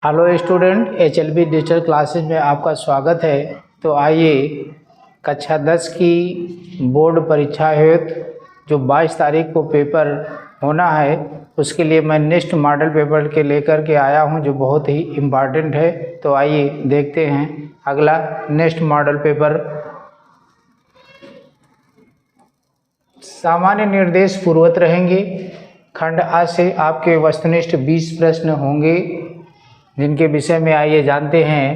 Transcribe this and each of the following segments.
Hello student, HLB digital classes में आपका स्वागत है। तो आइए कक्षा 10 की बोर्ड परीक्षा हेतु जो 22 तारीख को पेपर होना है उसके लिए मैं नेक्स्ट मॉडल पेपर के लेकर के आया हूं जो बहुत ही इम्पॉर्टेंट है। तो आइए देखते हैं अगला नेक्स्ट मॉडल पेपर। सामान्य निर्देश पूर्वत रहेंगे। खंड आ से आपके वस्तुनिष्ठ 20 प्रश्न होंगे जिनके विषय में आइए जानते हैं।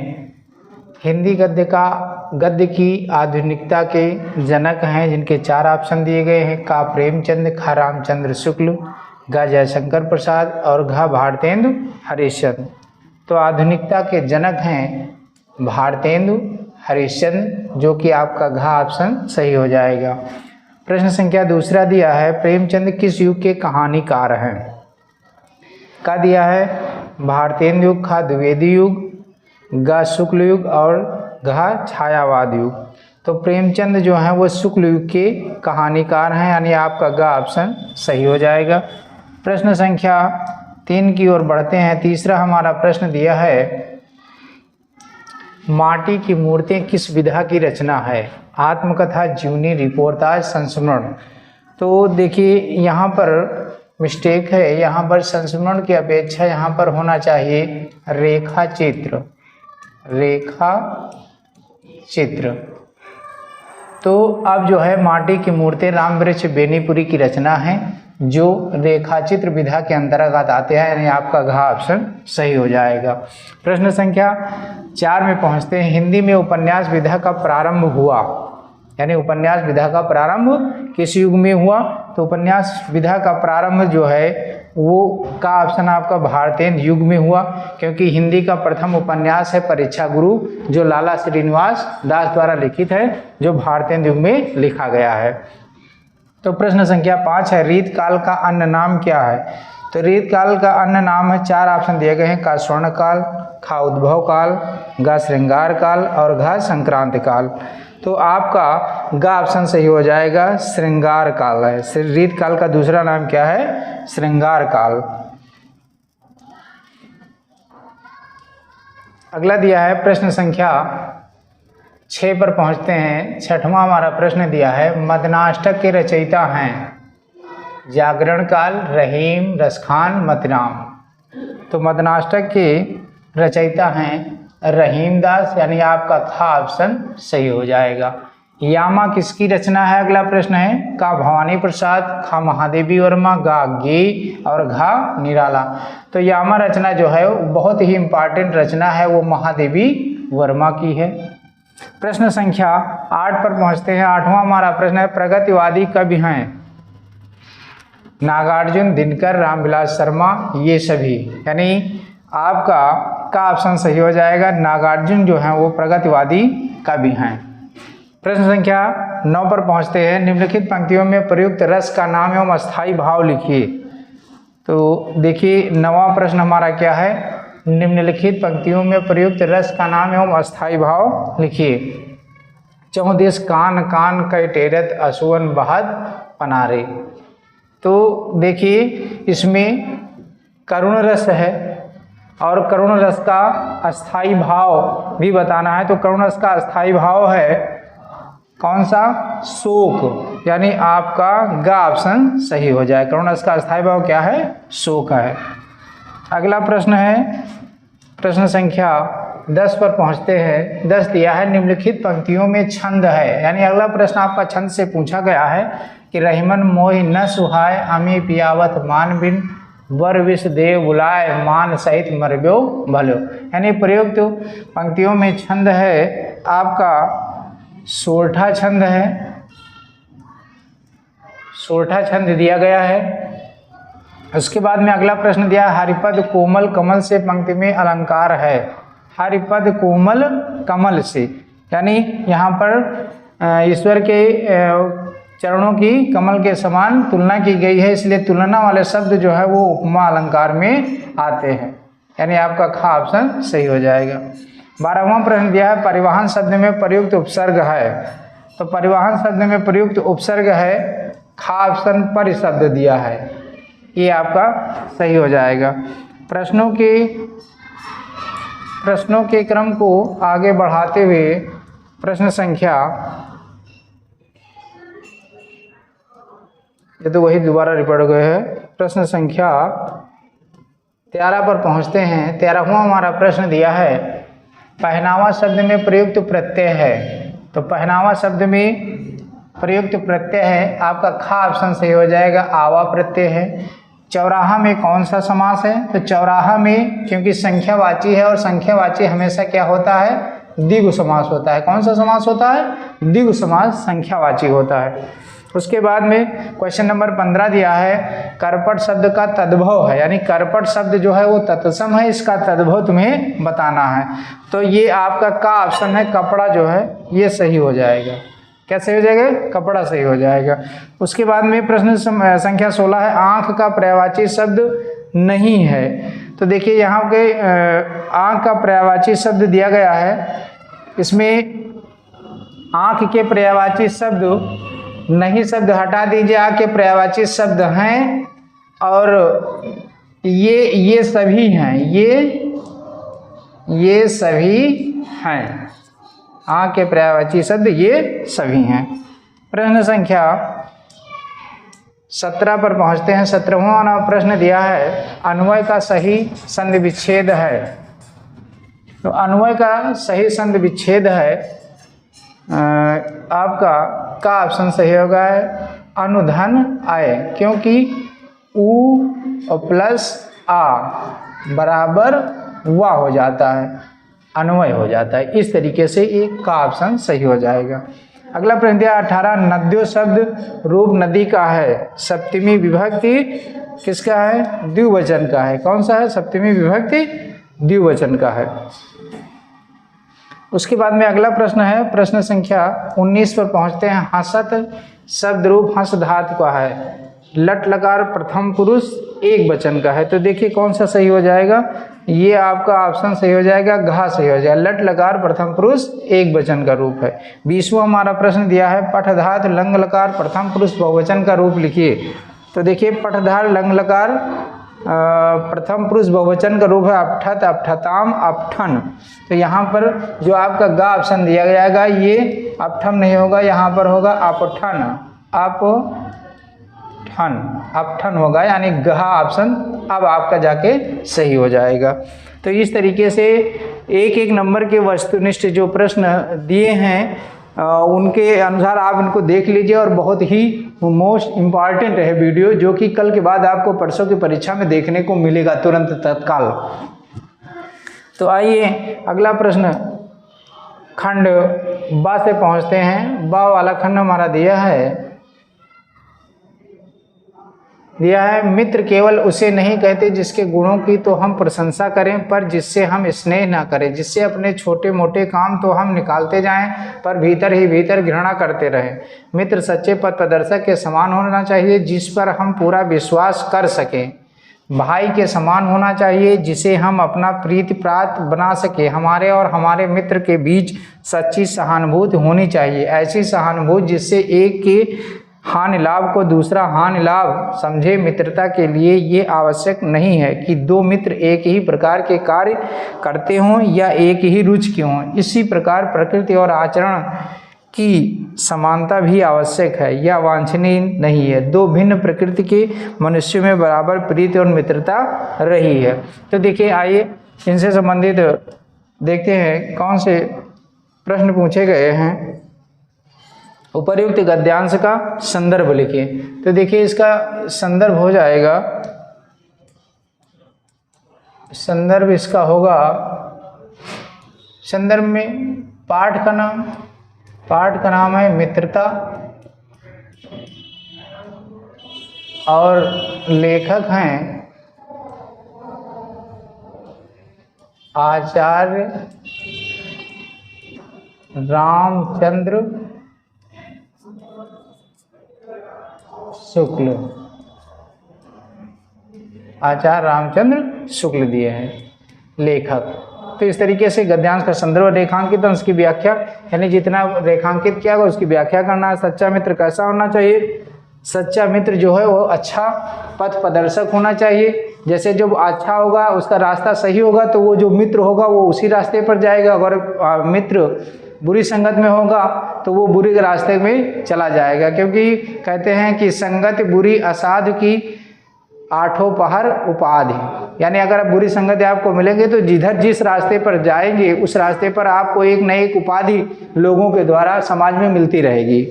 हिंदी गद्य की आधुनिकता के जनक हैं जिनके 4 ऑप्शन दिए गए हैं। का प्रेमचंद, खा रामचंद्र शुक्ल, ग जयशंकर प्रसाद और घ भारतेंदु हरिश्चंद्र। तो आधुनिकता के जनक हैं भारतेंदु हरिश्चंद्र, जो कि आपका घ ऑप्शन सही हो जाएगा। प्रश्न संख्या दूसरा दिया है, प्रेमचंद किस युग के कहानीकार हैं? का दिया है भारतेंदु युग, खा द्विवेदी युग, ग शुक्ल युग और घ छायावाद युग। तो प्रेमचंद जो हैं वो शुक्ल युग के कहानीकार हैं, यानी आपका ग ऑप्शन सही हो जाएगा। प्रश्न संख्या 3 की ओर बढ़ते हैं। तीसरा हमारा प्रश्न दिया है, माटी की मूर्तियाँ किस विधा की रचना है? आत्मकथा, जीवनी, रिपोर्टाज, संस्मरण। तो देखिए यहाँ पर मिस्टेक है, यहाँ पर संस्मरण की अपेक्षा यहाँ पर होना चाहिए रेखा चित्र। रेखा चित्र। तो अब जो है माटी की मूर्ति राम वृक्ष बेनीपुरी की रचना है जो रेखा चित्र विधा के अंतर्गत आते हैं, यानी आपका घ ऑप्शन सही हो जाएगा। प्रश्न संख्या 4 में पहुंचते हैं। हिंदी में उपन्यास विधा का प्रारंभ हुआ, यानी उपन्यास विधा का प्रारंभ किस युग में हुआ? तो उपन्यास विधा का प्रारंभ जो है वो का ऑप्शन आपका भारतेंदु युग में हुआ, क्योंकि हिंदी का प्रथम उपन्यास है परीक्षा गुरु जो लाला श्रीनिवास दास द्वारा लिखित है, जो भारतेंदु युग में लिखा गया है। तो प्रश्न संख्या 5 है, रीत काल का अन्य नाम क्या है? तो रीत काल का अन्य नाम है, 4 ऑप्शन दिए गए हैं। का स्वर्ण काल, खा उद्भव काल, ग श्रृंगार काल और घ संक्रांति काल। तो आपका ग ऑप्शन सही हो जाएगा, श्रृंगार काल है। रीत काल का दूसरा नाम क्या है? श्रृंगार काल। अगला दिया है प्रश्न संख्या 6 पर पहुंचते हैं। 6वां हमारा प्रश्न दिया है, मदनाष्टक के रचयिता हैं जागरण काल, रहीम, रसखान, मतिराम। तो मदनाष्टक के रचयिता हैं रहीम दास, यानी आपका खा ऑप्शन सही हो जाएगा। यामा किसकी रचना है? अगला प्रश्न है। का भवानी प्रसाद, खा महादेवी वर्मा, गा गे और घा निराला। तो यामा रचना जो है वो बहुत ही इम्पॉर्टेंट रचना है, वो महादेवी वर्मा की है। प्रश्न संख्या 8 पर पहुंचते हैं। 8वां हमारा प्रश्न है, प्रगतिवादी कवि हैं नागार्जुन, दिनकर, रामविलास शर्मा, ये सभी, यानी आपका का ऑप्शन सही हो जाएगा। नागार्जुन जो हैं वो प्रगतिवादी कवि हैं। प्रश्न संख्या 9 पर पहुंचते हैं। निम्नलिखित पंक्तियों में प्रयुक्त रस का नाम एवं अस्थायी भाव लिखिए। तो देखिए 9वां प्रश्न हमारा क्या है, निम्नलिखित पंक्तियों में प्रयुक्त रस का नाम एवं अस्थायी भाव लिखिए। चौदेश कान कान कै टेरत असुवन बहत पनारे। तो देखिए इसमें करुण रस है और करुण रस का अस्थायी भाव भी बताना है। तो करुण रस का अस्थायी भाव है कौन सा? शोक, यानी आपका ग ऑप्शन सही हो जाए। करुण रस का अस्थायी भाव क्या है? शोक है। अगला प्रश्न है प्रश्न संख्या 10 पर पहुंचते हैं। 10 दिया है, निम्नलिखित पंक्तियों में छंद है, यानी अगला प्रश्न आपका छंद से पूछा गया है कि रहीमन मोहि न सुहाय, अमी पियावत मान बिन, वर विष देव बुलाए, मान सहित मरब्यो भलो। यानी प्रयुक्त पंक्तियों में छंद है आपका सोरठा छंद है। सोरठा छंद दिया गया है। उसके बाद में अगला प्रश्न दिया है, हरिपद कोमल कमल से पंक्ति में अलंकार है। हरिपद कोमल कमल से, यानी यहाँ पर ईश्वर के चरणों की कमल के समान तुलना की गई है, इसलिए तुलना वाले शब्द जो है वो उपमा अलंकार में आते हैं, यानी आपका खा ऑप्शन सही हो जाएगा। 12वां प्रश्न दिया है, परिवहन शब्द में प्रयुक्त उपसर्ग है। तो परिवहन शब्द में प्रयुक्त उपसर्ग है, खा ऑप्शन पर शब्द दिया है, ये आपका सही हो जाएगा। प्रश्नों की प्रश्नों के क्रम को आगे बढ़ाते हुए प्रश्न संख्या, ये तो वही दोबारा रिपीट हो गए हैं, प्रश्न संख्या 13 पर पहुंचते हैं। 13वां हमारा प्रश्न दिया है, पहनावा शब्द में प्रयुक्त प्रत्यय है। तो पहनावा शब्द में प्रयुक्त प्रत्यय है, आपका खा ऑप्शन सही हो जाएगा, आवा प्रत्यय है। चौराहा में कौन सा समास है? तो चौराहा में क्योंकि संख्यावाची है और संख्यावाची हमेशा क्या होता है? द्विगु समास होता है। कौन सा समास होता है? द्विगु समास संख्यावाची होता है। उसके बाद में क्वेश्चन नंबर 15 दिया है, करपट शब्द का तद्भव है, यानी करपट शब्द जो है वो तत्सम है, इसका तद्भव तुम्हें बताना है। तो ये आपका का ऑप्शन है, कपड़ा जो है ये सही हो जाएगा। क्या सही हो जाएगा? कपड़ा सही हो जाएगा। उसके बाद में प्रश्न संख्या 16 है, आंख का पर्यायवाची शब्द नहीं है। तो देखिए यहाँ पे आंख का पर्यायवाची शब्द दिया गया है, इसमें आंख के पर्यायवाची शब्द नहीं शब्द हटा दीजिए, आंख के पर्यायवाची शब्द हैं और ये सभी हैं, ये सभी हैं, आंख के पर्यायवाची शब्द ये सभी हैं। प्रश्न संख्या 17 पर पहुंचते हैं। 17वां प्रश्न दिया है, अन्वय का सही संधि विच्छेद है। तो अन्वय का सही संधि विच्छेद है, आपका का ऑप्शन सही होगा है, अनुधन आए, क्योंकि उ प्लस आ बराबर वा हो जाता है, अन्वय हो जाता है। इस तरीके से एक का ऑप्शन सही हो जाएगा। अगला प्रश्न दिया 18, नद्यो शब्द रूप नदी का है, सप्तमी विभक्ति किसका है? द्विवचन का है। कौन सा है? सप्तमी विभक्ति द्विवचन का है। उसके बाद में अगला प्रश्न है, प्रश्न संख्या 19 पर पहुंचते हैं। हसत शब्द रूप हंस धातु का है, लट लकार प्रथम पुरुष एक वचन का है। तो देखिए कौन सा सही हो जाएगा? ये आपका ऑप्शन सही हो जाएगा, घा सही हो जाएगा। लट लकार प्रथम पुरुष एक वचन का रूप है। 20वां हमारा प्रश्न दिया है, पठधातु लंग लकार प्रथम पुरुष बहुवचन का रूप लिखिए। तो देखिए पठधार लंग लकार प्रथम पुरुष बहुवचन का रूप है अपठत, अपठताम, अपठन। तो यहाँ पर जो आपका गा ऑप्शन दिया जाएगा ये अपठम नहीं होगा, यहाँ पर होगा अपठन, अपठन, अपठन होगा, यानी गहा ऑप्शन अब आपका जाके सही हो जाएगा। तो इस तरीके से एक एक नंबर के वस्तुनिष्ठ जो प्रश्न दिए हैं उनके अनुसार आप इनको देख लीजिए, और बहुत ही मोस्ट इम्पॉर्टेंट है वीडियो, जो कि कल के बाद आपको परसों की परीक्षा में देखने को मिलेगा तुरंत तत्काल। तो आइए अगला प्रश्न खंड बा से पहुंचते हैं। बा वाला खंड हमारा दिया है मित्र केवल उसे नहीं कहते जिसके गुणों की तो हम प्रशंसा करें पर जिससे हम स्नेह ना करें, जिससे अपने छोटे मोटे काम तो हम निकालते जाएं पर भीतर ही भीतर घृणा करते रहें। मित्र सच्चे पथ प्रदर्शक के समान होना चाहिए जिस पर हम पूरा विश्वास कर सकें। भाई के समान होना चाहिए जिसे हम अपना प्रीति प्राप्त बना सके। हमारे और हमारे मित्र के बीच सच्ची सहानुभूति होनी चाहिए, ऐसी सहानुभूति जिससे एक के हानि लाभ को दूसरा हानि लाभ समझे। मित्रता के लिए ये आवश्यक नहीं है कि दो मित्र एक ही प्रकार के कार्य करते हों या एक ही रुचि के हों। इसी प्रकार प्रकृति और आचरण की समानता भी आवश्यक है, यह वांछनीय नहीं है। दो भिन्न प्रकृति के मनुष्यों में बराबर प्रीति और मित्रता रही है। तो देखिए आइए इनसे संबंधित देखते हैं कौन से प्रश्न पूछे गए हैं। उपर्युक्त गद्यांश का संदर्भ लिखिए। तो देखिए इसका संदर्भ हो जाएगा, संदर्भ इसका होगा, संदर्भ में पाठ का नाम है मित्रता और लेखक हैं आचार्य रामचंद्र शुक्ल, आचार्य रामचंद्र शुक्ल दिए हैं लेखक। तो इस तरीके से गद्यांश का संदर्भ रेखांकित और उसकी व्याख्या, यानी जितना रेखांकित किया गया उसकी व्याख्या करना है। सच्चा मित्र कैसा होना चाहिए? सच्चा मित्र जो है वो अच्छा पथ प्रदर्शक होना चाहिए, जैसे जो अच्छा होगा उसका रास्ता सही होगा तो वो जो मित्र होगा वो उसी रास्ते पर जाएगा, अगर मित्र बुरी संगत में होगा तो वो बुरी रास्ते में चला जाएगा। क्योंकि कहते हैं कि संगत बुरी असाधु की आठों पहर उपाधि, यानी अगर आप बुरी संगत आपको मिलेंगे तो जिधर जिस रास्ते पर जाएंगे उस रास्ते पर आपको एक न एक उपाधि लोगों के द्वारा समाज में मिलती रहेगी।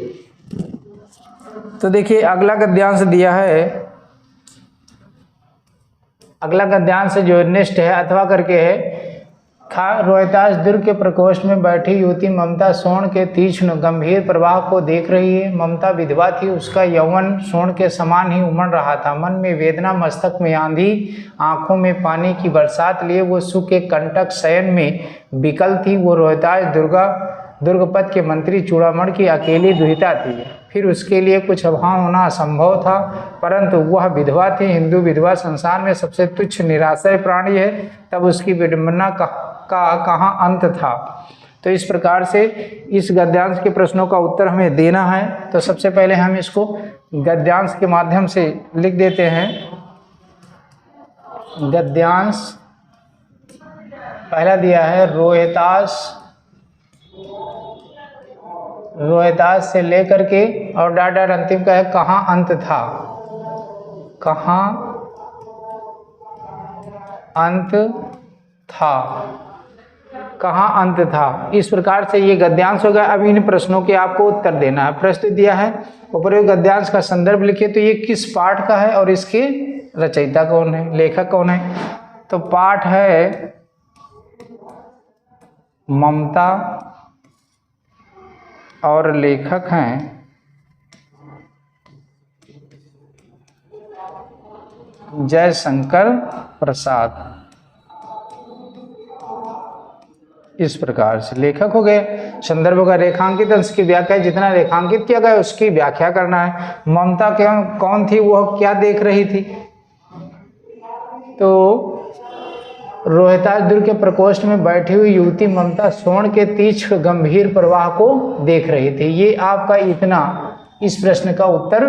तो देखिए अगला गद्यांश दिया है, अगला गद्यांश जो नेक्स्ट है अथवा करके है, रोहतास दुर्ग के प्रकोष्ठ में बैठी युवती ममता सोन के तीक्ष्ण गंभीर प्रवाह को देख रही है। ममता विधवा थी, उसका यौवन सोन के समान ही उमड़ रहा था। मन में वेदना, मस्तक में आंधी, आंखों में पानी की बरसात लिए वो सुख के कंटक शयन में विकल थी। वो रोहतास दुर्गपत के मंत्री चूड़ामण की अकेली दुहिता थी। फिर उसके लिए कुछ अभाव होना असंभव था, परंतु वह विधवा थी। हिंदू विधवा संसार में सबसे तुच्छ निराश्रय प्राणी है, तब उसकी विडंबना का कहाँ अंत था। तो इस प्रकार से इस गद्यांश के प्रश्नों का उत्तर हमें देना है। तो सबसे पहले हम इसको गद्यांश के माध्यम से लिख देते हैं। गद्यांश पहला दिया है, रोहतास से लेकर के और डॉट डॉट अंतिम का है कहाँ अंत था, कहाँ अंत था, कहाँ अंत था। इस प्रकार से ये गद्यांश हो गया। अब इन प्रश्नों के आपको उत्तर देना है। प्रश्न दिया है उपरोक्त गद्यांश का संदर्भ लिखिए, तो ये किस पाठ का है और इसके रचयिता कौन है, लेखक कौन है। तो पाठ है ममता और लेखक हैं जयशंकर प्रसाद। इस प्रकार से लेखक हो गए। संदर्भ का रेखांकित अंश की व्याख्या, जितना रेखांकित किया गया उसकी व्याख्या करना है। ममता कौन थी, वह क्या देख रही थी। तो रोहतास दुर्ग के प्रकोष्ठ में बैठी हुई युवती ममता सोन के तीक्ष्ण गंभीर प्रवाह को देख रही थी। ये आपका इतना इस प्रश्न का उत्तर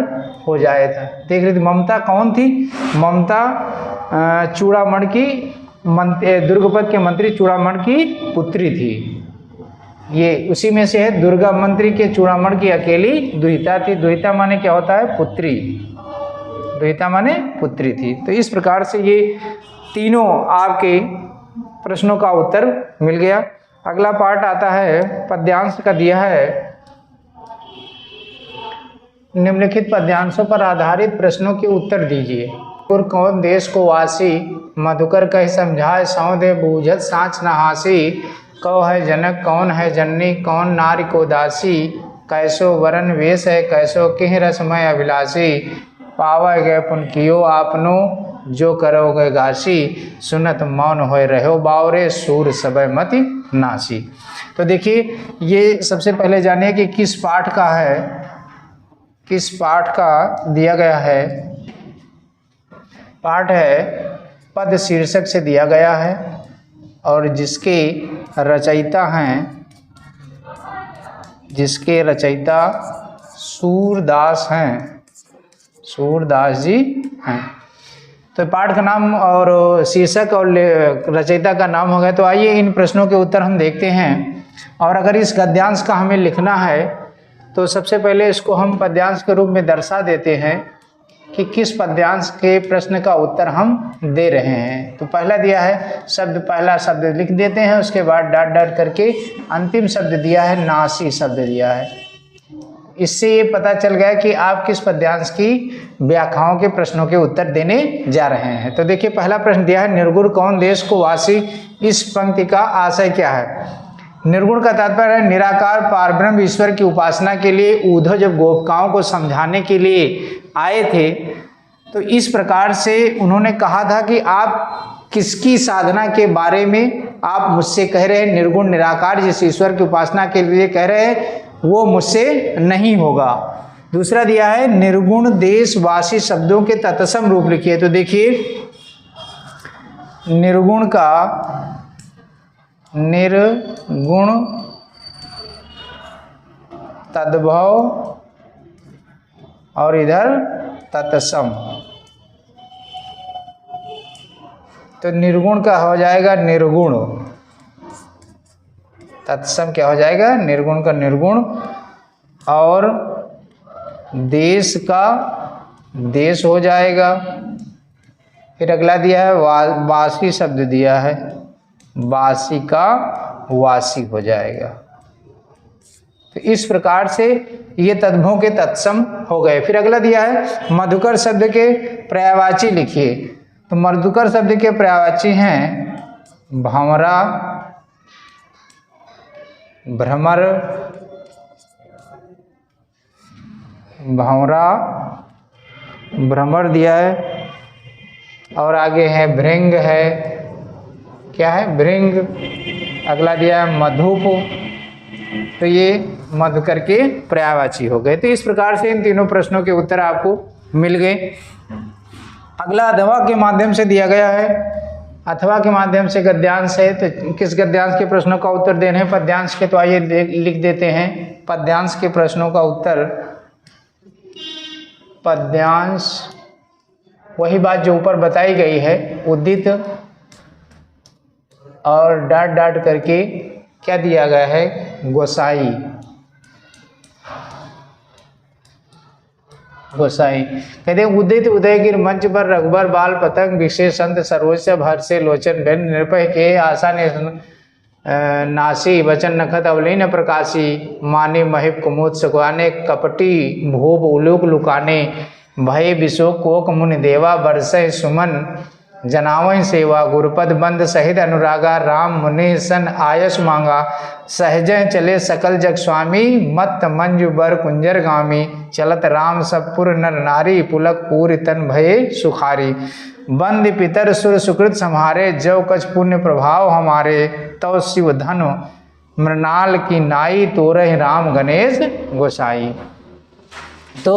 हो जाया था। देख रही थी, ममता कौन थी। ममता चूड़ामण की दुर्गपत के मंत्री चूड़ामण की पुत्री थी। ये उसी में से है। दुर्गा मंत्री के चूड़ामण की अकेली दुहिता थी। दुहिता माने क्या होता है, पुत्री। दुहिता माने पुत्री थी। तो इस प्रकार से ये तीनों आपके प्रश्नों का उत्तर मिल गया। अगला पार्ट आता है पद्यांश का दिया है, निम्नलिखित पद्यांशों पर आधारित प्रश्नों के उत्तर दीजिए। और कौन देश को वासी, मधुकर कह समझाए सौ दे बूझत साँच न हासी। कौ है जनक, कौन है जननी, कौन नारी को दासी। कैसो वरन वेश है, कैसो किह रसमय अभिलाषी। पावे गए पुन कियो आपनो, जो करोगे गासी। सुनत मौन होए रहो बावरे, सूर सबय मति नासी। तो देखिए ये सबसे पहले जानिए कि किस पाठ का है, किस पाठ का दिया गया है। पाठ है पद शीर्षक से दिया गया है और जिसके रचयिता हैं, जिसके रचयिता सूरदास हैं, सूरदास जी हैं। तो पाठ का नाम और शीर्षक और रचयिता का नाम हो गया। तो आइए इन प्रश्नों के उत्तर हम देखते हैं। और अगर इस गद्यांश का हमें लिखना है तो सबसे पहले इसको हम पद्यांश के रूप में दर्शा देते हैं कि किस पद्यांश के प्रश्न का उत्तर हम दे रहे हैं। तो पहला दिया है शब्द, पहला शब्द लिख देते हैं, उसके बाद डॉट डॉट करके अंतिम शब्द दिया है नासी शब्द दिया है। इससे ये पता चल गया कि आप किस पद्यांश की व्याख्याओं के प्रश्नों के उत्तर देने जा रहे हैं। तो देखिए पहला प्रश्न दिया है निर्गुण कौन देश को वासी। इस पंक्ति का आशय क्या है। निर्गुण का तात्पर्य है निराकार पारब्रह्म ईश्वर की उपासना के लिए उद्धव जब गोपिकाओं को समझाने के लिए आए थे तो इस प्रकार से उन्होंने कहा था कि आप किसकी साधना के बारे में आप मुझसे कह रहे हैं। निर्गुण निराकार जिस ईश्वर की उपासना के लिए कह रहे हैं वो मुझसे नहीं होगा। दूसरा दिया है निर्गुण देशवासी शब्दों के तत्सम रूप लिखिए। तो देखिए निर्गुण का निर्गुण तद्भव और इधर तत्सम। तो निर्गुण का हो जाएगा निर्गुण, तत्सम क्या हो जाएगा, निर्गुण का निर्गुण। और देश का देश हो जाएगा। फिर अगला दिया है वासी शब्द दिया है, वासी का वासी हो जाएगा। तो इस प्रकार से ये तद्भव के तत्सम हो गए। फिर अगला दिया है मधुकर शब्द के पर्यायवाची लिखिए। तो मधुकर शब्द के पर्यायवाची हैं भंवरा, भ्रमर, भंवरा, भ्रमर दिया है। और आगे है भृंग है, क्या है, भृंग। अगला दिया है मधुप। तो ये मधुकर के पर्यायवाची हो गए। तो इस प्रकार से इन तीनों प्रश्नों के उत्तर आपको मिल गए। अगला अथवा के माध्यम से दिया गया है। अथवा के माध्यम से गद्यांश है। तो किस गद्यांश के प्रश्नों का उत्तर देने हैं, पद्यांश के। तो आइए लिख देते हैं पद्यांश के प्रश्नों का उत्तर। पद्यांश वही बात जो ऊपर बताई गई है, उदित और डाट डाट करके क्या दिया गया है, गोसाई, गोसाई। कहते हैं उदित उदय गिर मंच पर रघुबर बाल पतंग विशेष संत सर्वोच्च भर से लोचन भेन निर्भय के आशा ने नासी वचन नखत अवलीन प्रकाशी माने महिप कुमुद सुखाने कपटी भूप उलूक लुकाने भय विशोक कोक मुनि देवा बरसय सुमन जनावय सेवा गुरुपद बंद सहित अनुरागा राम मुनि सन आयस मांगा सहजय चले सकल जग स्वामी मत मंजु बर कुंजर गामी चलत राम सबपुर नर नारी पुलक पूरी तन भये सुखारी बंद पितर सुर सुकृत सम्हारे जव कछ पुण्य प्रभाव हमारे तव शिव धन मृणाल की नाई तोरह राम गणेश गोसाई। तो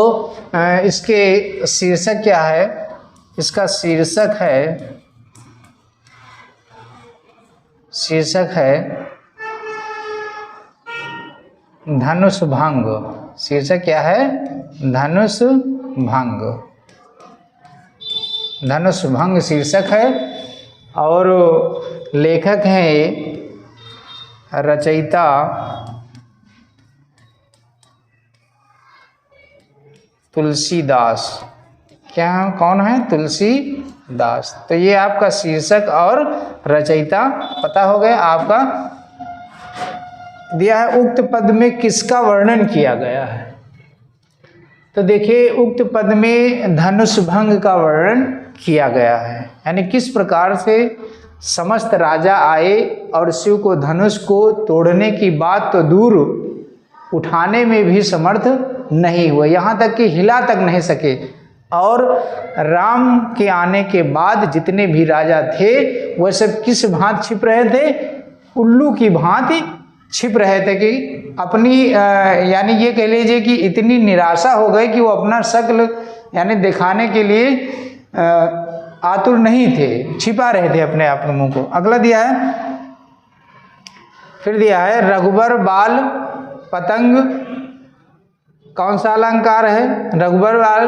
इसके शीर्षक क्या है, इसका शीर्षक है धनुष भंग। शीर्षक क्या है, धनुष भंग, धनुष भंग शीर्षक है। और लेखक हैं रचयिता तुलसीदास। क्या कौन है, तुलसीदास। तो ये आपका शीर्षक और रचयिता पता हो गया। आपका दिया है उक्त पद में किसका वर्णन किया गया है। तो देखिए उक्त पद में धनुष भंग का वर्णन किया गया है, यानी किस प्रकार से समस्त राजा आए और शिव को धनुष को तोड़ने की बात तो दूर उठाने में भी समर्थ नहीं हुए, यहाँ तक कि हिला तक नहीं सके। और राम के आने के बाद जितने भी राजा थे वह सब किस भांति छिप रहे थे, उल्लू की भांति छिप रहे थे कि अपनी यानी ये कह लीजिए कि इतनी निराशा हो गई कि वो अपना शक्ल यानी दिखाने के लिए आतुर नहीं थे, छिपा रहे थे अपने आप मुंह को। अगला दिया है, फिर दिया है रघुबर बाल पतंग। कौन सा अलंकार है, रघुबर बाल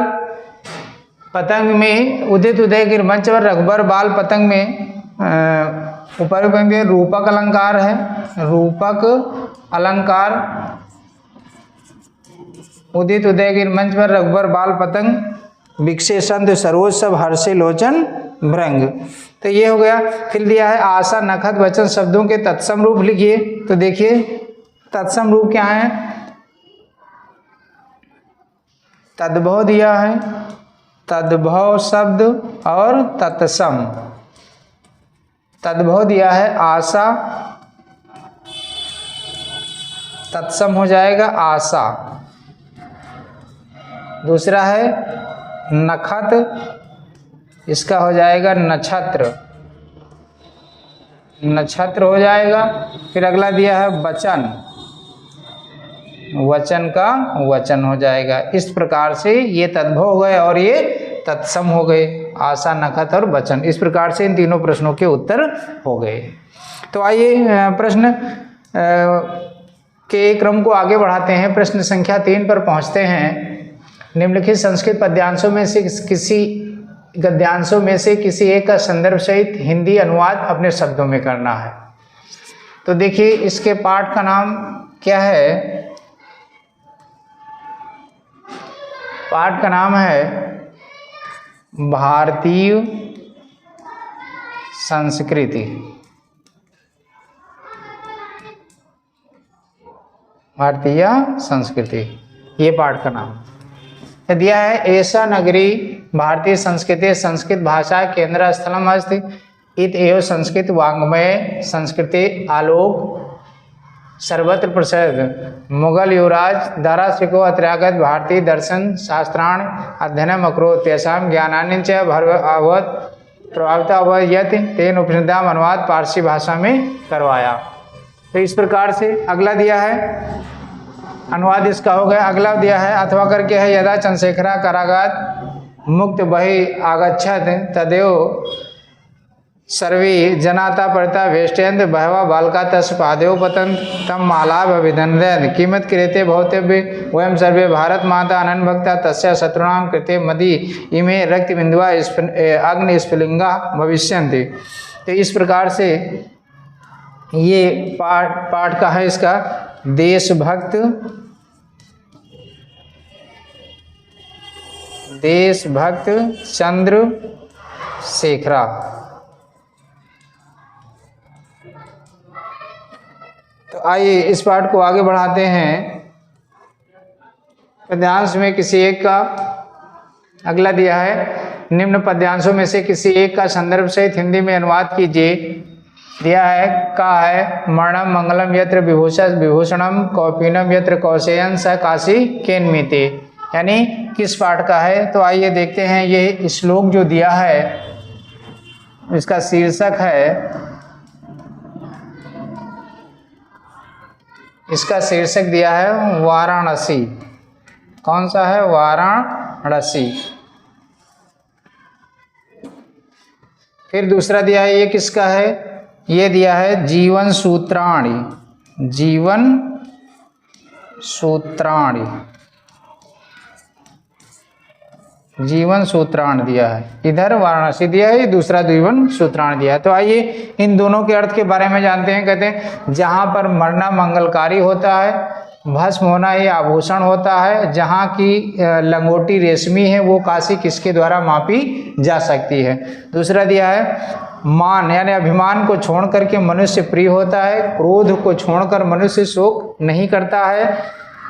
पतंग में उदित उदय गिर मंच पर रघुबर बाल पतंग में ऊपर रूपक अलंकार है, रूपक अलंकार। उदित उदय गिर मंच पर रघुबर बाल पतंग विक्षेषंत सरोज सब हर्षे लोचन भृंग। तो ये हो गया। फिर दिया है आशा नखत वचन शब्दों के तत्सम रूप लिखिए। तो देखिए तत्सम रूप क्या है, तद्भव दिया है, तद्भव शब्द और तत्सम। तद्भव दिया है आशा, तत्सम हो जाएगा आशा। दूसरा है नखत, इसका हो जाएगा नक्षत्र, नक्षत्र हो जाएगा। फिर अगला दिया है वचन, वचन का वचन हो जाएगा। इस प्रकार से ये तद्भव हो गए और ये तत्सम हो गए, आशा नखत और वचन। इस प्रकार से इन तीनों प्रश्नों के उत्तर हो गए। तो आइए प्रश्न के क्रम को आगे बढ़ाते हैं। प्रश्न संख्या 3 पर पहुंचते हैं। निम्नलिखित संस्कृत पद्यांशों में से किसी गद्यांशों में से किसी एक का संदर्भ सहित हिंदी अनुवाद अपने शब्दों में करना है। तो देखिए इसके पाठ का नाम क्या है? पाठ का नाम है भारतीय संस्कृति। भारतीय संस्कृति, ये पाठ का नाम दिया है। ऐसा नगरी भारतीय संस्कृति संस्कृत भाषा केंद्र स्थलम अस्ति इत एव संस्कृत वाङ्मय संस्कृति आलोक सर्वत्र प्रसिद्ध। मुगल युवराज दाराशिको अत्रागत भारतीय दर्शन शास्त्राण अध्ययनम अकरोत् तेषां ज्ञानानि च भरवत प्रभावित अवयत तेन उपनिषदाम अनुवाद पारसी भाषा में करवाया। तो इस प्रकार से अगला दिया है, अनुवाद इसका हो गया। अगला दिया है अथवा करके है यदा चंद्रशेखरा कारागात मुक्त बहि आगच्छत तदेव सर्वे जनाता पड़ता वेष्टयंत बहवा बालका तस् पादेव पतंत तम मालाभ अभिनंदन किमत क्रियते भवतव्य वयम सर्वे भारत माता अनन भक्ता तस्य शत्रुणाम कृते मदि इमे रक्त बिंदुआ अग्नि स्फुलिंगा भविष्यन्ति। तो इस प्रकार से ये पाठ का है इसका देशभक्त चंद्रशेखरा। तो आइए इस पाठ को आगे बढ़ाते हैं। पद्यांश में किसी एक का अगला दिया है, निम्न पद्यांशों में से किसी एक का संदर्भ सहित हिंदी में अनुवाद कीजिए। दिया है का है मरणम मंगलम यत्र विभूषणम कौपीनम यत्र कौशेयन स काशी केन्मीते, यानी किस पाठ का है? तो आइए देखते हैं। ये श्लोक जो दिया है इसका शीर्षक है, इसका शीर्षक दिया है वाराणसी। कौन सा है? वाराणसी। फिर दूसरा दिया है, ये किसका है? ये दिया है जीवन सूत्राणि। जीवन सूत्राणि, जीवन सूत्राण दिया है। इधर वाराणसी दिया है, दूसरा जीवन सूत्राण दिया है। तो आइए इन दोनों के अर्थ के बारे में जानते हैं। कहते हैं जहाँ पर मरना मंगलकारी होता है, भस्म होना ही आभूषण होता है, जहाँ की लंगोटी रेशमी है वो काशी किसके द्वारा मापी जा सकती है। दूसरा दिया है मान, यानी अभिमान को छोड़ करके मनुष्य प्रिय होता है, क्रोध को छोड़कर मनुष्य शोक नहीं करता है,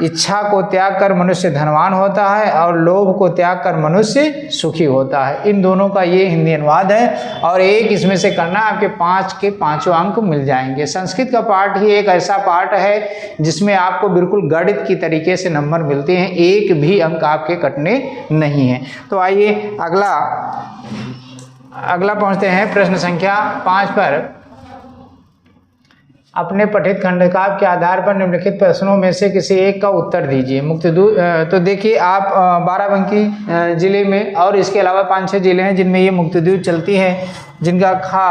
इच्छा को त्याग कर मनुष्य धनवान होता है और लोभ को त्याग कर मनुष्य सुखी होता है। इन दोनों का ये हिंदी अनुवाद है और एक इसमें से करना, आपके 5 के 5 अंक मिल जाएंगे। संस्कृत का पाठ ही एक ऐसा पाठ है जिसमें आपको बिल्कुल गणित की तरीके से नंबर मिलते हैं, एक भी अंक आपके कटने नहीं हैं। तो आइए अगला पहुंचते हैं प्रश्न संख्या 5 पर। अपने पठित खंडकाव्य के आधार पर निम्नलिखित प्रश्नों में से किसी एक का उत्तर दीजिए। मुक्तिदूत, तो देखिए आप बाराबंकी जिले में और इसके अलावा 5-6 जिले हैं जिनमें ये मुक्तिदूत चलती है, जिनका खा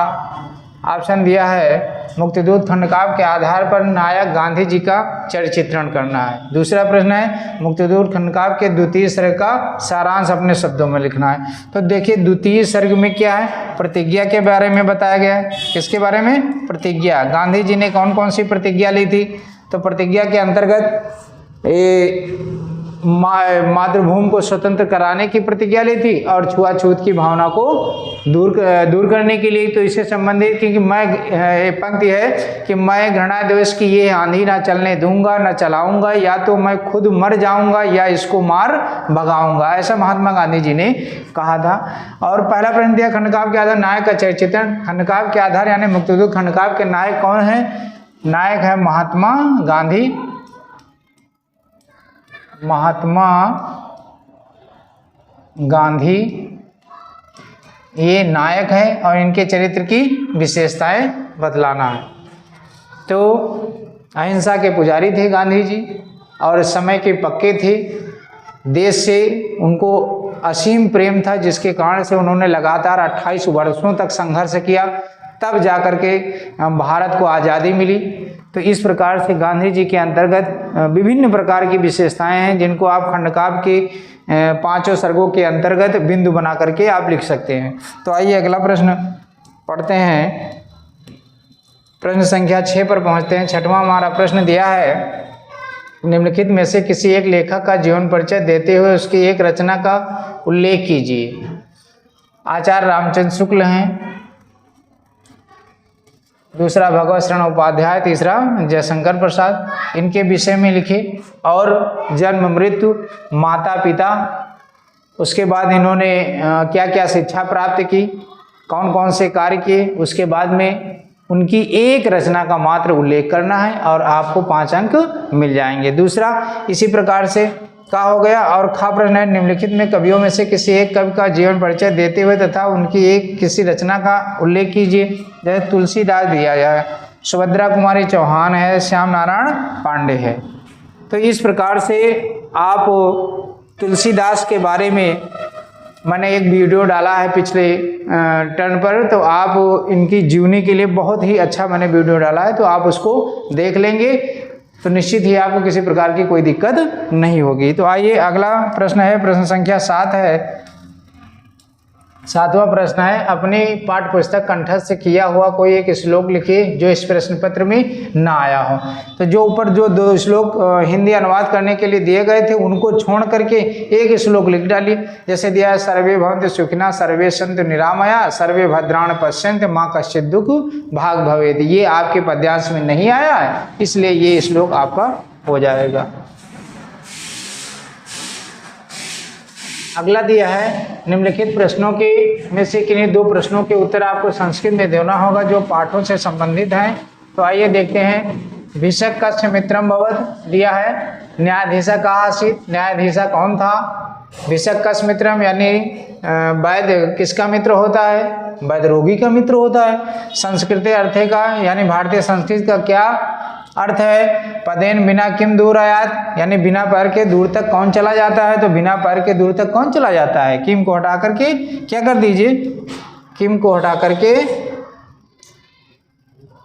ऑप्शन दिया है। मुक्तिदूत खंडकाव्य के आधार पर नायक गांधी जी का चरित्रण करना है। दूसरा प्रश्न है मुक्तिदूत खंडकाव्य के द्वितीय सर्ग का सारांश अपने शब्दों में लिखना है। तो देखिए द्वितीय सर्ग में क्या है? प्रतिज्ञा के बारे में बताया गया है। किसके बारे में? प्रतिज्ञा। गांधी जी ने कौन कौन सी प्रतिज्ञा ली थी? तो प्रतिज्ञा के अंतर्गत मातृभूमि को स्वतंत्र कराने की प्रतिज्ञा ली थी और छुआछूत की भावना को दूर करने के लिए। तो इससे संबंधित, क्योंकि मैं पंक्ति है कि मैं घृणा द्वेष की ये आंधी ना चलने दूंगा, ना चलाऊंगा, या तो मैं खुद मर जाऊंगा या इसको मार भगाऊंगा, ऐसा महात्मा गांधी जी ने कहा था। और पहला प्रश्न दिया खंडकाव्य के आधार नायक का चरित्रण। खंडकाव्य के आधार यानी मुक्तिदूत खंडकाव्य के नायक कौन है? नायक है महात्मा गांधी। महात्मा गांधी ये नायक है और इनके चरित्र की विशेषताएं बतलाना है। तो अहिंसा के पुजारी थे गांधी जी और समय के पक्के थे। देश से उनको असीम प्रेम था जिसके कारण से उन्होंने लगातार 28 वर्षों तक संघर्ष किया। तब जा कर के भारत को आज़ादी मिली। तो इस प्रकार से गांधी जी के अंतर्गत विभिन्न प्रकार की विशेषताएं हैं जिनको आप खंडकाव्य के 5 सर्गों के अंतर्गत बिंदु बना करके आप लिख सकते हैं। तो आइए अगला प्रश्न पढ़ते हैं। प्रश्न संख्या 6 पर पहुंचते हैं। 6वां हमारा प्रश्न दिया है, निम्नलिखित में से किसी एक लेखक का जीवन परिचय देते हुए उसकी एक रचना का उल्लेख कीजिए। आचार्य रामचंद्र शुक्ल हैं, दूसरा भगवत शरण उपाध्याय, तीसरा जयशंकर प्रसाद, इनके विषय में लिखे और जन्म मृत्यु, माता पिता, उसके बाद इन्होंने क्या क्या शिक्षा प्राप्त की, कौन कौन से कार्य किए, उसके बाद में उनकी एक रचना का मात्र उल्लेख करना है और आपको 5 अंक मिल जाएंगे। दूसरा इसी प्रकार से का हो गया। और खा प्रश्न है, निम्नलिखित में कवियों में से किसी एक कवि का जीवन परिचय देते हुए तथा उनकी एक किसी रचना का उल्लेख कीजिए। जैसे तुलसीदास दिया जाए, सुभद्रा कुमारी चौहान है, श्याम नारायण पांडे है। तो इस प्रकार से आप तुलसीदास के बारे में मैंने एक वीडियो डाला है पिछले टर्न पर, तो आप इनकी जीवनी के लिए बहुत ही अच्छा मैंने वीडियो डाला है, तो आप उसको देख लेंगे तो निश्चित ही आपको किसी प्रकार की कोई दिक्कत नहीं होगी। तो आइए अगला प्रश्न है, प्रश्न संख्या 7 है। 7वां प्रश्न है, अपनी पाठ्य पुस्तक कंठस्थ किया हुआ कोई एक श्लोक लिखिए जो इस प्रश्न पत्र में ना आया हो। तो जो ऊपर जो 2 श्लोक हिंदी अनुवाद करने के लिए दिए गए थे उनको छोड़ करके एक श्लोक लिख डालिए। जैसे दिया है, सर्वे भवन्तु सुखिनः सर्वे सन्तु निरामया सर्वे भद्राणि पश्यन्तु मा कश्चित् दुःख भाग् भवेत्। ये आपके पद्यांश में नहीं आया है, इसलिए ये श्लोक आपका हो जाएगा। अगला दिया है, निम्नलिखित प्रश्नों के में से किन्हीं 2 प्रश्नों के उत्तर आपको संस्कृत में देना होगा जो पाठों से संबंधित हैं। तो आइए देखते हैं। भिषक् कस्य मित्रम भवत् दिया है, न्यायाधीश का आसीत, न्यायाधीश कौन था? भिषक् कस्य मित्रम यानी वैद्य किसका मित्र होता है? वैद्य रोगी का मित्र होता है। संस्कृते अर्थे का यानी भारतीय संस्कृत का क्या अर्थ है? पदेन बिना किम दूर आयात, यानी बिना पैर के दूर तक कौन चला जाता है? तो बिना पैर के दूर तक कौन चला जाता है? किम को हटा करके क्या कर दीजिए? किम को हटा करके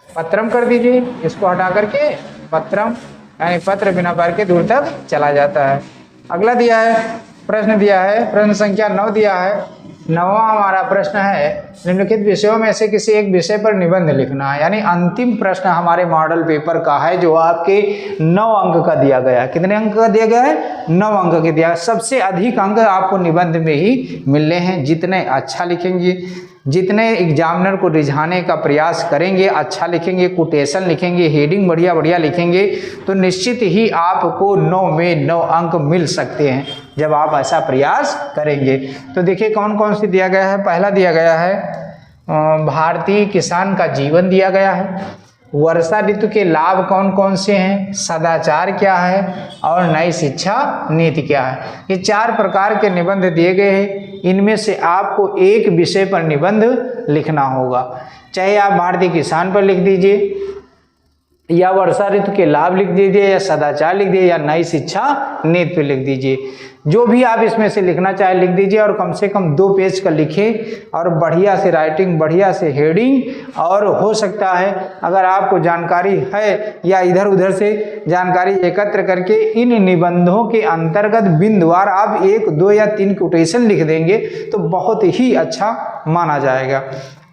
पत्रम कर दीजिए, इसको हटा करके पत्रम, यानी पत्र बिना पैर के दूर तक चला जाता है। अगला दिया है, प्रश्न दिया है, प्रश्न संख्या 9 दिया है। 9वां हमारा प्रश्न है, निम्नलिखित विषयों में से किसी एक विषय पर निबंध लिखना है। यानी अंतिम प्रश्न हमारे मॉडल पेपर का है जो आपके 9 अंक का दिया गया है। कितने अंक का दिया गया है? 9 अंक के दिया है। सबसे अधिक अंक आपको निबंध में ही मिलने हैं। जितने अच्छा लिखेंगे, जितने एग्जामिनर को रिझाने का प्रयास करेंगे, अच्छा लिखेंगे, कोटेशन लिखेंगे, हेडिंग बढ़िया बढ़िया लिखेंगे, तो निश्चित ही आपको 9 में 9 अंक मिल सकते हैं जब आप ऐसा प्रयास करेंगे। तो देखिए कौन कौन सी दिया गया है। पहला दिया गया है भारतीय किसान का जीवन दिया गया है, वर्षा ऋतु के लाभ कौन कौन से हैं, सदाचार क्या है और नई शिक्षा नीति क्या है। ये 4 प्रकार के निबंध दिए गए हैं। इनमें से आपको एक विषय पर निबंध लिखना होगा। चाहे आप भारतीय किसान पर लिख दीजिए, या वर्षा ऋतु के लाभ लिख दीजिए, या सदाचार लिख दीजिए, या नई शिक्षा नीति पे लिख दीजिए। जो भी आप इसमें से लिखना चाहे लिख दीजिए और कम से कम 2 पेज का लिखें और बढ़िया से राइटिंग, बढ़िया से हेडिंग। और हो सकता है अगर आपको जानकारी है या इधर उधर से जानकारी एकत्र करके इन निबंधों के अंतर्गत बिंदुवार आप 1, 2 या 3 कोटेशन लिख देंगे तो बहुत ही अच्छा माना जाएगा।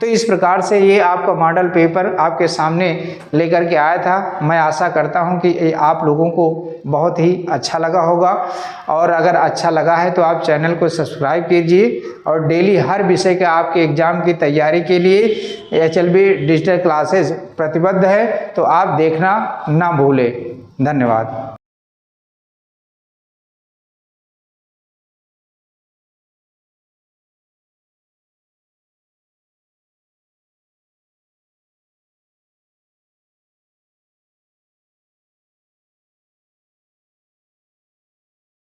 तो इस प्रकार से ये आपका मॉडल पेपर आपके सामने लेकर के आया था। मैं आशा करता हूँ कि ये आप लोगों को बहुत ही अच्छा लगा होगा, और अगर अच्छा लगा है तो आप चैनल को सब्सक्राइब कीजिए और डेली हर विषय के आपके एग्जाम की तैयारी के लिए HLB डिजिटल क्लासेस प्रतिबद्ध है, तो आप देखना ना भूलें। धन्यवाद।